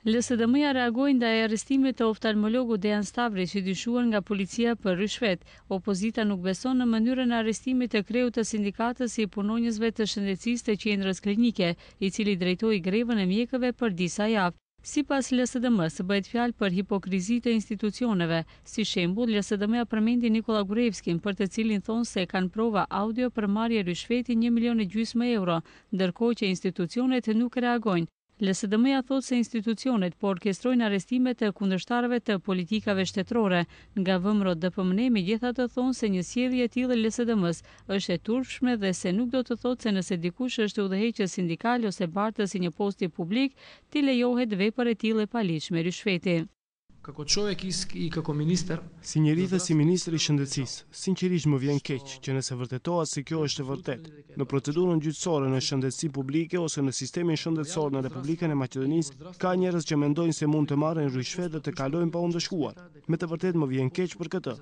LSDM-ja reagoi ndaj arrestimit të oftalmologut Dejan Stavrić, i dyshuar nga policia për rishfet. Opozita nuk beson në mënyrën e arrestimit të kreut të sindikatës si punonjësve të shëndetësisë të qendrës klinike, i cili drejtoi grevën e mjekëve për disa javë. Sipas LSDM-s, bëhet fjalë për hipokrizi të institucioneve. Si shembull, LSDM-ja përmendi Nikola Gruevskin, për të cilin thonë se kanë prova audio për marrje rishfeti 1,5 milion euro, ndërkohë që institucionet nuk reagojnë. LSDM-ja thotë se institucionet po orkestrojnë arrestimet të kundërshtarëve të politikave shtetërore. Nga VMRO DPMN megjithatë thonë se një sjellje e tillë e LSDM-s është e turpshme dhe se nuk do të thotë se nëse dikush është udhëheqës sindikal ose bartës i një posti publik, t'i lejohet vepër e tillë e paligjshme rishfeti. Si njeri dhe si ministri i shëndetësisë, sinqerisht më vjen keq që nëse vërtetohet se kjo është e vërtetë, në procedurën gjyqësore në shëndetësi publike ose në sistemin shëndetësor në Republikën e Maqedonisë, ka njerëz që mendojnë se mund të marrin rishfet dhe të kalojnë pa u ndëshkuar. Me të vërtetë më vjen keq për këtë.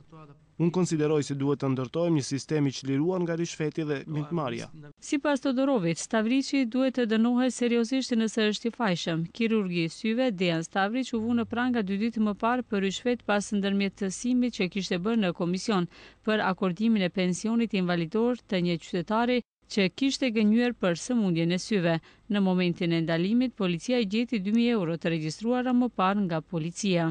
Unë konsideroj se duhet të ndërtojmë një sistem i çliruar nga rishfeti dhe mitmarrja. Sipas Todorović, Stavriçi duhet të dënohet seriozisht nëse është i fajshëm. Kirurgji i syve Dejan Stavrić u vu në pranga 2 ditë më parë për rishfet pas ndërmjetësimit që kishte bërë në komision për akordimin e pensionit invalidor të një qytetari që kishte gënjur për sëmundjen e syve. Në momentin e ndalimit, policia i gjeti 2.000 euro të regjistruara më parë nga policia.